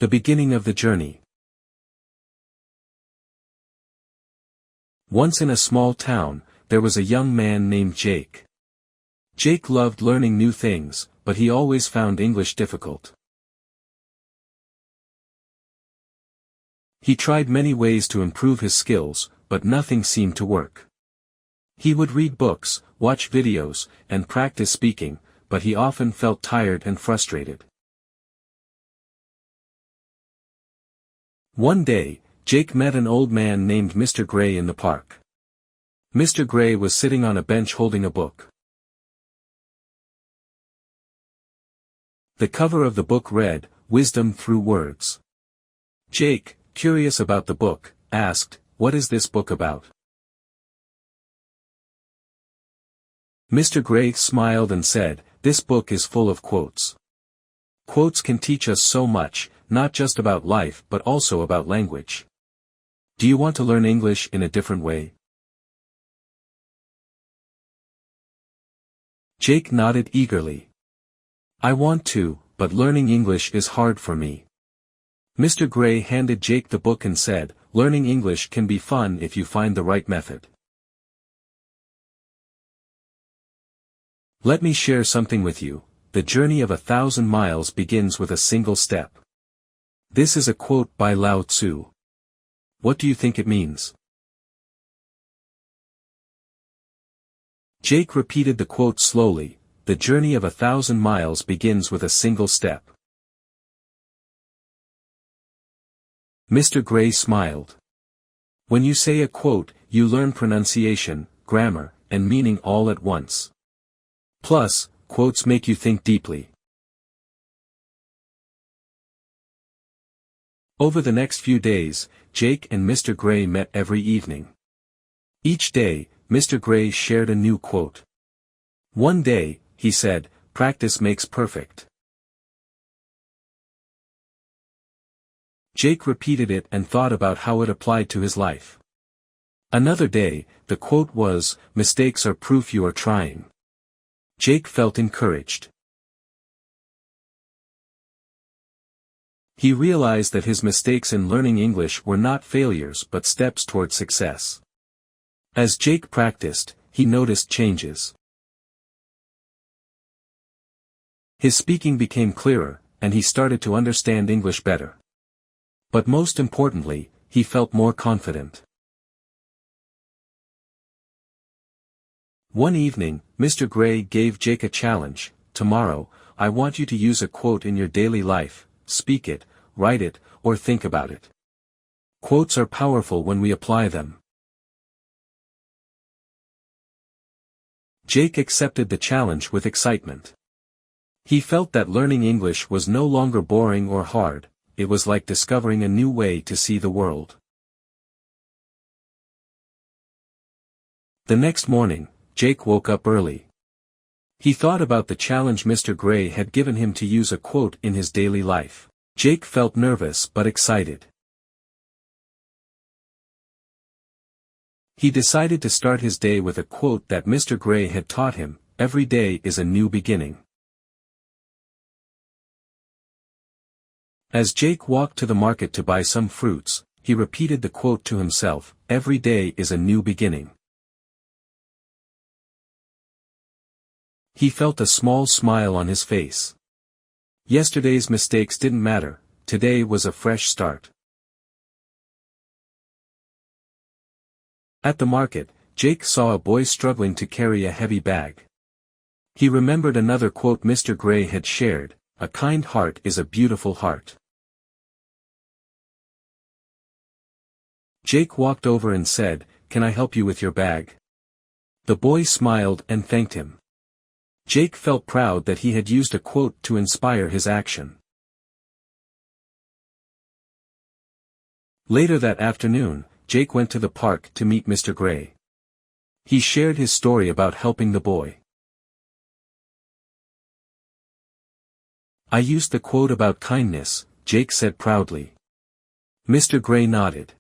The beginning of the journey. Once in a small town, there was a young man named Jake. Jake loved learning new things, but he always found English difficult. He tried many ways to improve his skills, but nothing seemed to work. He would read books, watch videos, and practice speaking, but he often felt tired and frustrated. One day, Jake met an old man named Mr. Gray in the park. Mr. Gray was sitting on a bench holding a book. The cover of the book read, "Wisdom Through Words." Jake, curious about the book, asked, "What is this book about?" Mr. Gray smiled and said, "This book is full of quotes. Quotes can teach us so much, not just about life but also about language. Do you want to learn English in a different way?" Jake nodded eagerly. "I want to, but learning English is hard for me." Mr. Gray handed Jake the book and said, "Learning English can be fun if you find the right method. Let me share something with you. The journey of 1,000 miles begins with a single step." This is a quote by Lao Tzu. What do you think it means? Jake repeated the quote slowly. The journey of 1,000 miles begins with a single step. Mr. Gray smiled. When you say a quote, you learn pronunciation, grammar, and meaning all at once. Plus, quotes make you think deeply. Over the next few days, Jake and Mr. Gray met every evening. Each day, Mr. Gray shared a new quote. One day, he said, "Practice makes perfect." Jake repeated it and thought about how it applied to his life. Another day, the quote was, "Mistakes are proof you are trying." Jake felt encouraged. He realized that his mistakes in learning English were not failures but steps toward success. As Jake practiced, he noticed changes. His speaking became clearer, and he started to understand English better. But most importantly, he felt more confident. One evening, Mr. Gray gave Jake a challenge. "Tomorrow, I want you to use a quote in your daily life, speak it, write it, or think about it. Quotes are powerful when we apply them." Jake accepted the challenge with excitement. He felt that learning English was no longer boring or hard, it was like discovering a new way to see the world. The next morning, Jake woke up early. He thought about the challenge Mr. Gray had given him to use a quote in his daily life. Jake felt nervous but excited. He decided to start his day with a quote that Mr. Gray had taught him, "Every day is a new beginning." As Jake walked to the market to buy some fruits, he repeated the quote to himself, "Every day is a new beginning." He felt a small smile on his face. Yesterday's mistakes didn't matter, today was a fresh start. At the market, Jake saw a boy struggling to carry a heavy bag. He remembered another quote Mr. Gray had shared, "A kind heart is a beautiful heart." Jake walked over and said, "Can I help you with your bag?" The boy smiled and thanked him. Jake felt proud that he had used a quote to inspire his action. Later that afternoon, Jake went to the park to meet Mr. Gray. He shared his story about helping the boy. "I used the quote about kindness," Jake said proudly. Mr. Gray nodded.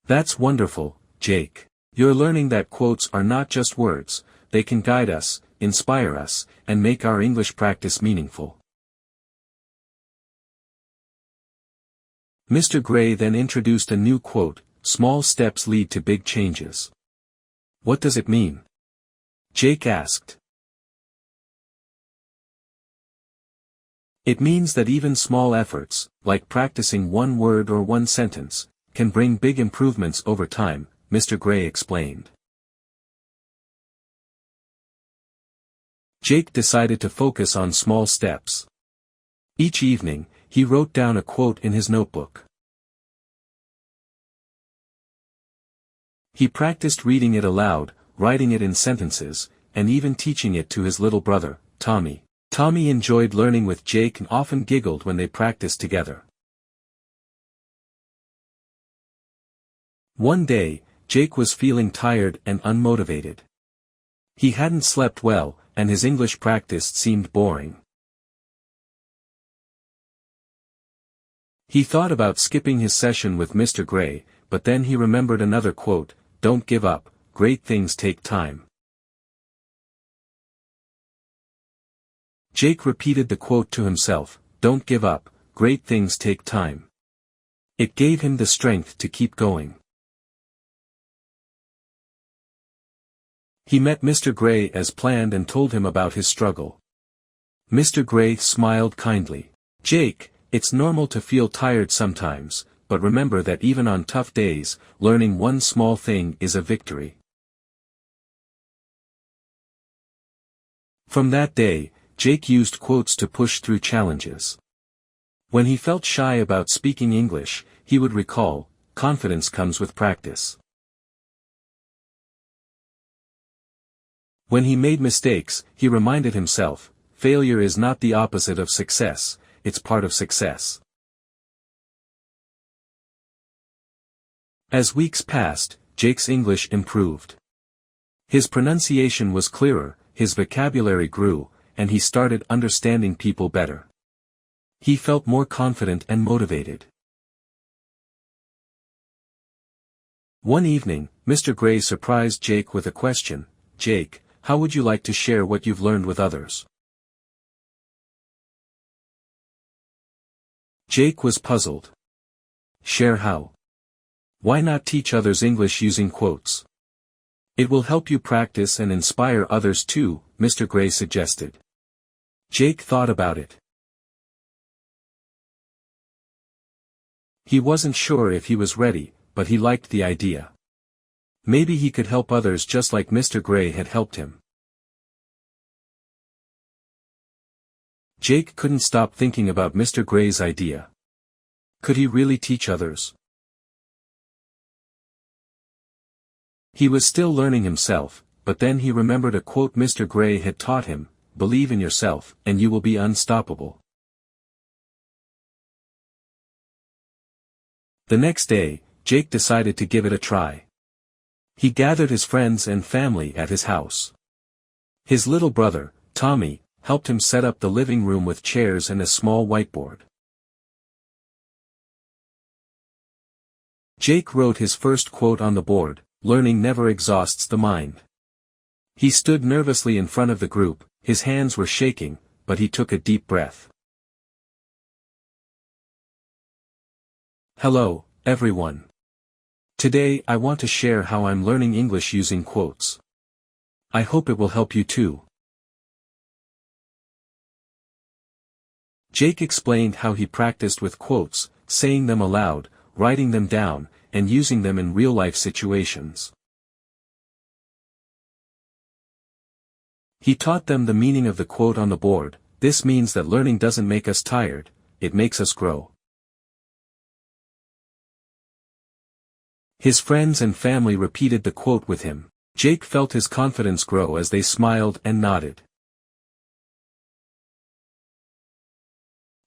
"That's wonderful, Jake. You're learning that quotes are not just words, they can guide us, inspire us, and make our English practice meaningful." Mr. Gray then introduced a new quote, "Small steps lead to big changes." "What does it mean?" Jake asked. "It means that even small efforts, like practicing one word or one sentence, can bring big improvements over time," Mr. Gray explained. Jake decided to focus on small steps. Each evening, he wrote down a quote in his notebook. He practiced reading it aloud, writing it in sentences, and even teaching it to his little brother, Tommy. Tommy enjoyed learning with Jake and often giggled when they practiced together. One day, Jake was feeling tired and unmotivated. He hadn't slept well, and his English practice seemed boring. He thought about skipping his session with Mr. Gray, but then he remembered another quote, "Don't give up, great things take time." Jake repeated the quote to himself, "Don't give up, great things take time." It gave him the strength to keep going. He met Mr. Gray as planned and told him about his struggle. Mr. Gray smiled kindly. "Jake, it's normal to feel tired sometimes, but remember that even on tough days, learning one small thing is a victory." From that day, Jake used quotes to push through challenges. When he felt shy about speaking English, he would recall, "Confidence comes with practice." When he made mistakes, he reminded himself, "Failure is not the opposite of success, it's part of success." As weeks passed, Jake's English improved. His pronunciation was clearer, his vocabulary grew, and he started understanding people better. He felt more confident and motivated. One evening, Mr. Gray surprised Jake with a question, "Jake, how would you like to share what you've learned with others?" Jake was puzzled. "Share how? Why not teach others English using quotes? It will help you practice and inspire others too," Mr. Gray suggested. Jake thought about it. He wasn't sure if he was ready, but he liked the idea. Maybe he could help others just like Mr. Gray had helped him. Jake couldn't stop thinking about Mr. Gray's idea. Could he really teach others? He was still learning himself, but then he remembered a quote Mr. Gray had taught him, "Believe in yourself, and you will be unstoppable." The next day, Jake decided to give it a try. He gathered his friends and family at his house. His little brother, Tommy, helped him set up the living room with chairs and a small whiteboard. Jake wrote his first quote on the board, "Learning never exhausts the mind." He stood nervously in front of the group, his hands were shaking, but he took a deep breath. "Hello, everyone. Today I want to share how I'm learning English using quotes. I hope it will help you too." Jake explained how he practiced with quotes, saying them aloud, writing them down, and using them in real-life situations. He taught them the meaning of the quote on the board. "This means that learning doesn't make us tired, it makes us grow." His friends and family repeated the quote with him. Jake felt his confidence grow as they smiled and nodded.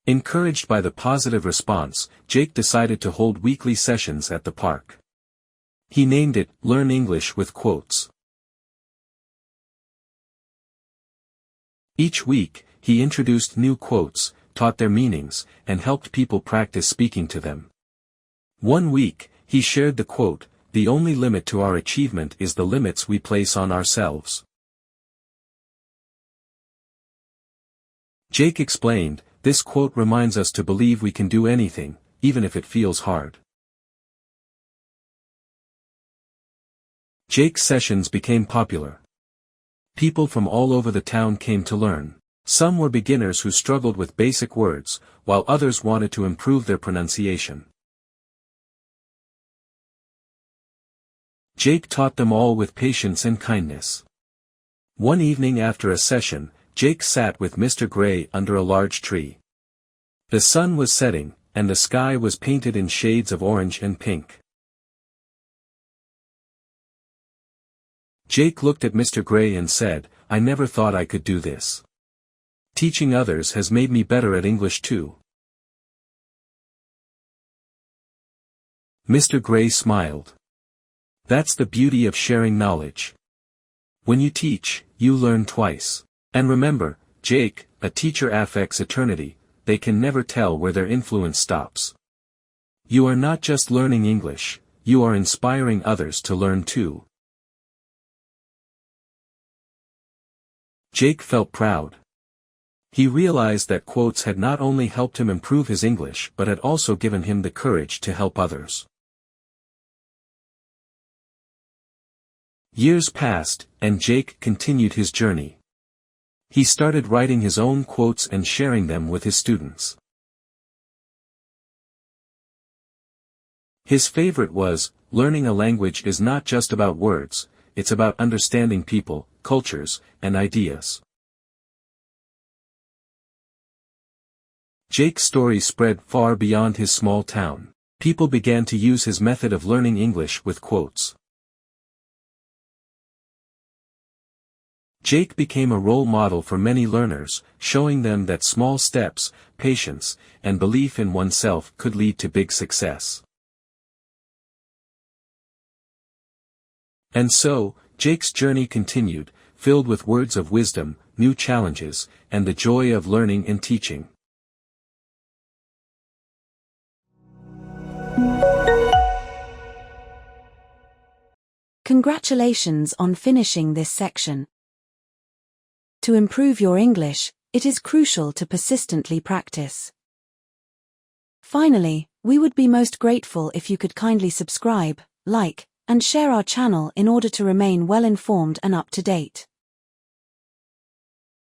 Encouraged by the positive response, Jake decided to hold weekly sessions at the park. He named it, "Learn English with Quotes." Each week, he introduced new quotes, taught their meanings, and helped people practice speaking to them. One week, he shared the quote, "The only limit to our achievement is the limits we place on ourselves." Jake explained, "This quote reminds us to believe we can do anything, even if it feels hard. Jake's sessions became popular. People from all over the town came to learn. Some were beginners who struggled with basic words, while others wanted to improve their pronunciation. Jake taught them all with patience and kindness. One evening after a session, Jake sat with Mr. Gray under a large tree. The sun was setting, and the sky was painted in shades of orange and pink. Jake looked at Mr. Gray and said, "I never thought I could do this. Teaching others has made me better at English too." Mr. Gray smiled. "That's the beauty of sharing knowledge. When you teach, you learn twice. And remember, Jake, a teacher affects eternity, they can never tell where their influence stops. You are not just learning English, you are inspiring others to learn too." Jake felt proud. He realized that quotes had not only helped him improve his English but had also given him the courage to help others. Years passed, and Jake continued his journey. He started writing his own quotes and sharing them with his students. His favorite was, "Learning a language is not just about words, it's about understanding people, cultures, and ideas." Jake's story spread far beyond his small town. People began to use his method of learning English with quotes. Jake became a role model for many learners, showing them that small steps, patience, and belief in oneself could lead to big success. And so, Jake's journey continued, filled with words of wisdom, new challenges, and the joy of learning and teaching. Congratulations on finishing this section. To improve your English, it is crucial to persistently practice. Finally, we would be most grateful if you could kindly subscribe, like, and share our channel in order to remain well informed and up to date.